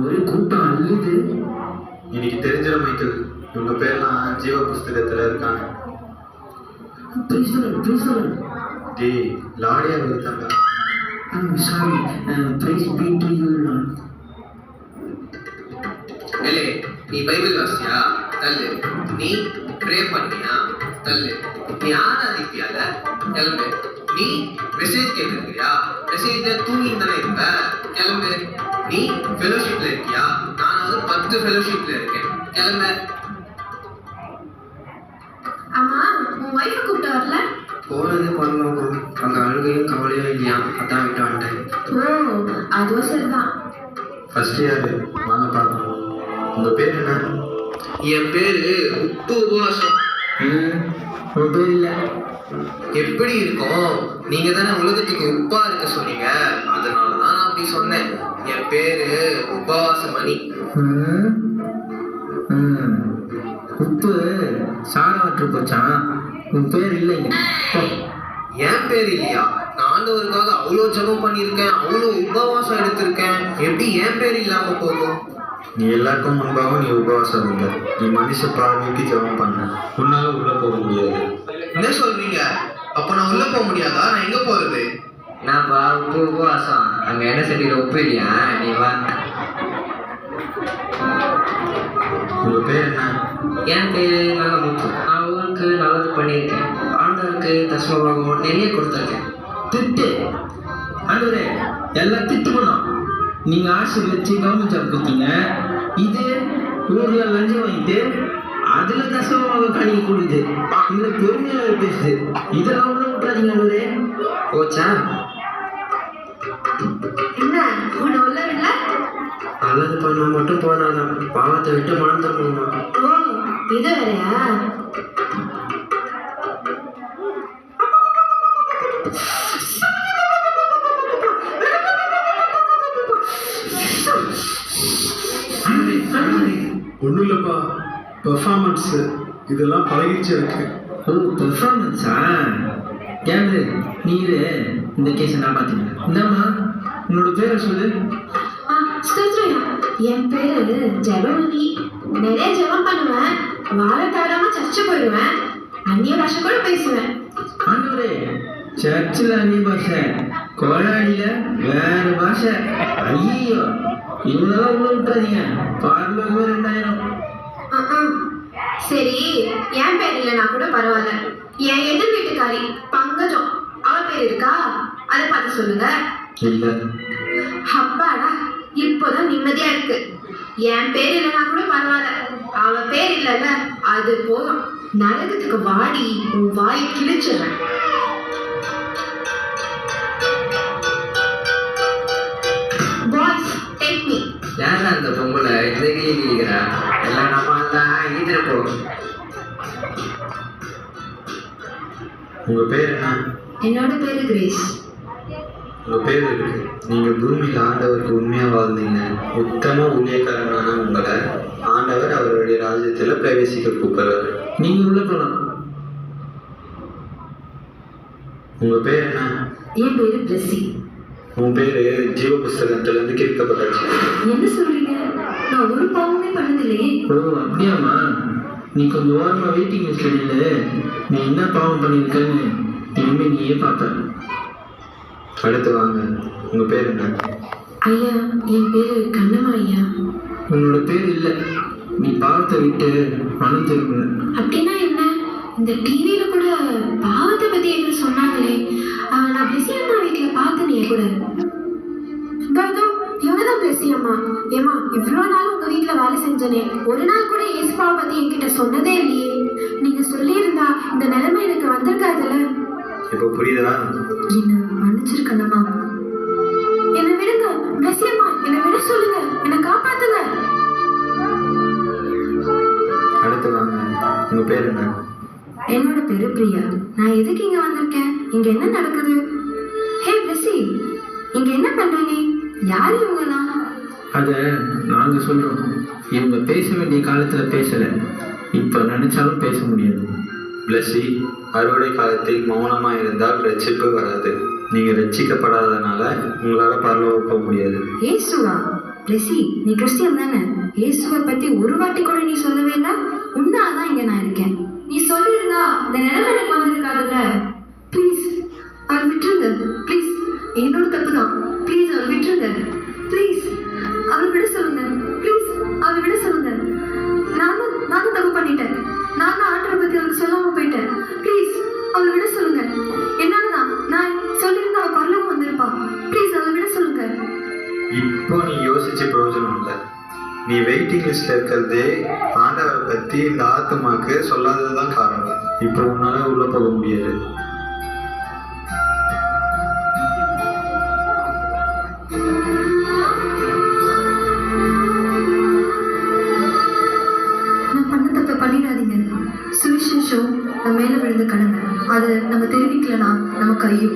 ஒரே கூட்டம் அழுது. இன்னைக்கு தெரிஞ்சிட மைக்கேல், இவங்க பேர்லாம் ஜீவ புஸ்தகத்துல இருக்காங்க. டேய் லாடியா இருக்காங்க. Sorry, price B to you. ஏலே, நீ பைபிள் வாசியா? தள்ளு. நீ ப்ரே பண்ணியா? தள்ளு. நீ ஆராதிப்பியால? கிளம்பு. நீ மெசேஜ் கேட்டிருக்கியா? மெசேஜ்ல தூங்கிட்டு தானே இருப்ப? கிளம்பு. நீ ஃபெலோஷிப்ல இருக்கியா? நான் 10 ஃபெலோஷிப்ல இருக்கேன். கிளம்பு. ஆமா, உன் ஒய்ஃபை கூப்பிட்டு வரல? போனது பண்ணலாம். அங்கே அழுகையும் கவலையும் இல்லையா? அதான் விட்டு வந்துட்டேன். ஓ, அதுவும் சரிதான். ஃபர்ஸ்ட் இயர் வாங்க பார்க்கலாம். உங்க பேர் என்ன? என் பேரு உப்பு உபவாசம். உன் பேர் இல்லை. எப்படி இருக்கும்? நீங்க தானே உலகத்துக்கு உப்பா இருக்க சொன்னீங்க, அதனாலதான் நான் அப்படி சொன்னேன். என் பேரு உபவாச மணி. உப்பு சாரவற்று போச்சான். உன் பேர் இல்லைங்க. என் பேர் இல்லையா? நான் ஆண்டவருக்காக அவ்வளோ ஜெபம் பண்ணியிருக்கேன், அவ்வளோ உபவாசம் எடுத்திருக்கேன். எப்படி என் பேர் இல்லாம போகும்? நீ எல்லாருக்கும் முன்பாக நீ உபவாசம் இருந்த. நீ மனுஷ பார்வைக்கு ஜெபம் பண்ண. உன்னால உள்ள போக முடியாது. என்ன சொல்றீங்க? அப்ப நான் உள்ள போக முடியாதா? நான் எங்க போறது? நான் உப்பு உபவாசம். அங்க என்ன செடியில் உப்பு இல்லையா? நீ வா. உங்க பேர் என்ன? என் பேரு நாகமுத்து. நான் ஊருக்கு நல்லது பண்ணியிருக்கேன். ஆண்டவருக்கு தசமபாகம் நிறைய கொடுத்துருக்கேன். திட்டு ஆண்டவரே, எல்லாம் திட்டு பண்ணோம். நீங்க ஆசீர்வதிச்சு கவர்மெண்ட் ஜாப் கொடுத்தீங்க. இது ஊர்ல லஞ்சம் வாங்கிட்டு அதுல தசமமாக கணிக்க கொடுக்குது. இதுல பெருமையாக பேசுது. இதெல்லாம் உள்ள விட்டுறாதீங்க ஆண்டவரே. போச்சா? என்ன உன்னை உள்ள விடல? நல்லது பண்ணா மட்டும் போதாதான், பாவத்தை விட்டு மனம் தரணுமா? ஓ, இது வேறையா? ஒன்றும் இல்லைப்பா, பெர்ஃபார்மன்ஸ் இதெல்லாம் பழகிடுச்சு எனக்கு. ஓ, பெர்ஃபார்மன்ஸா? கேமரு நீ இந்த கேஸை நான் பார்த்துக்கிறேன். இந்தாம்மா, உன்னோட பேரை சொல்லு. ஸ்தோத்ரையா, என் பேரு ஜெபமணி. நிறைய ஜெபம் பண்ணுவேன், வார தவறாம சர்ச்சை போயிடுவேன், அந்நிய பாஷை கூட பேசுவேன். ஆண்டவரே, சர்ச்சில் அந்நிய பாஷை, கோலாடியில வேற பாஷை. ஐயோ, இவங்கெல்லாம் உள்ள விட்டுறாதீங்க. பார்லமே 2000. சரி, என் பேர் இல்லைனா கூட பரவாயில்ல. என் எதிர் வீட்டுக்காரி பங்கஜம், அவ பேர் இருக்கா? அதை பார்த்து சொல்லுங்க. இல்ல. அப்பாடா, இப்போதான் நிம்மதியா இருக்கு. என் பேர் இல்லைனா கூட பரவாயில்ல, அவ பேர் இல்லைல்ல, அது போதும். நரகத்துக்கு வாடி உன் வாயை கிழிச்சிடுறேன். Boys, take me. யாரா அந்த பொம்பளை இந்த கிளி கிளிக்கிறா? எல்லாம் நம்ம தான் ஈதிர போகும். உங்க பேர் என்ன? என்னோட பேரு கிரேஸ். உங்க பேர் இருக்கு. நீங்க பூமியில் ஆண்டவருக்கு உண்மையா வாழ்ந்தீங்க. உத்தம ஊழியக்காரனான உங்களை ஆண்டவர் அவருடைய ராஜ்யத்துல பிரவேசிக்க கூப்பிடுறாரு. நீங்க உள்ள போலாம். உங்க பேர் என்ன? என் பேரு பிளஸி. உன் பேரு ஜீவ புஸ்தகத்துல இருந்து கேட்கப்பட்டாச்சு. என்ன சொல்றீங்க? நான் ஒரு பாவமே பண்ணதில்லையே. ஓ, அப்படியாம்மா? நீ கொஞ்சம் ஓரமாக வெயிட்டிங் லிஸ்ட்ல நீ என்ன பாவம் பண்ணியிருக்கன்னு இனிமேல் நீயே பார்ப்ப. அடுத்து வாங்க. உங்க பேர் என்ன? ஐயா, என் பேரு கண்ணம்மா ஐயா. உன்னோட பேர் இல்லை. நீ பாவத்தை விட்டு மனம் திரும்ப. அப்படின்னா என்ன? இந்த டிவியில கூட பாவத்தை பத்தி என்ன சொன்னாங்களே, நான் பிளஸி அம்மா வீட்டுல பார்த்தனே கூட. இவனதான் பிளஸி அம்மா. ஏமா, இவ்வளோ நாள் உங்க வீட்டுல வேலை செஞ்சனே, ஒரு நாள் கூட ஏசுபாவை பத்தி என்கிட்ட சொன்னதே இல்லையே. நீங்க சொல்லியிருந்தா இந்த நிலைமை எனக்கு வந்திருக்காதுல்ல. இப்போ புரியுதா? என்ன மன்னிச்சிருக்கணுமா? என்னை விடுங்க பிளஸி அம்மா, என்னை விட சொல்லுங்க, என்னை காப்பாத்துங்க. அடுத்து வாங்க. உங்க பேர் என்ன? என்னோட பேரு பிரியா. நான் எதுக்கு இங்க வந்திருக்கேன்? இங்க என்ன நடக்குது? ஹே பிளஸி, இங்க என்ன பண்ற நீ? யார் இவங்கலாம்? அதை நாங்கள் சொல்கிறோம். இவங்க பேச வேண்டிய காலத்தில் பேசலை, இப்போ நினச்சாலும் பேச முடியாது. பிளஸி, அறுவடை காலத்தில் மௌனமாக இருந்தால் ரட்சிப்பு வராது. நீங்கள் ரட்சிக்கப்படாதனால உங்களால் பரலோகம் போக முடியாது. ஏசுவா? பிளஸி, நீ கிறிஸ்டியன் தானே? இயேசுவை பற்றி ஒரு வாட்டி கூட நீ சொல்லவே இல்லை. உன்னாதான் இங்கே நான் இருக்கேன். நீ சொல்லியிருந்தா இந்த நிலைமை எனக்கு வந்திருக்காதுல்ல. ப்ளீஸ் அவள் விட்டுருங்க. ப்ளீஸ், என்னோட தப்பு தான். ப்ளீஸ் அவள் விட்டுருங்க. ப்ளீஸ் அவள் விட சொல்லுங்க. ப்ளீஸ் அவள் விட சொல்லுங்க. நானும் தப்பு பண்ணிட்டேன். நான் தான் ஆண்டவரை பற்றி அவளுக்கு சொல்லாமல் போயிட்டேன். ப்ளீஸ் அவள் விட சொல்லுங்க. என்னாலதான் நான் சொல்லியிருந்தா அவள் பரலோகம் வந்திருப்பா. ப்ளீஸ் அவள் விட சொல்லுங்க. இப்போ நீ யோசிச்சு பிரயோஜனம் இல்லை. நீ வெயிட்டிங் லிஸ்ட்ல இருக்கிறதே ஆண்டவரை பற்றி இந்த ஆத்மாக்கு சொல்லாதது தான் காரணம். இப்போ உன்னால உள்ள போக முடியாது. நான் பண்ண தப்பை பண்ணிடாதீங்க. சுவிசேஷம் நம்ம மேல விழுந்த கடமை. அதை நம்ம தெரிவிக்கலனா நமக்கு ஐயோ.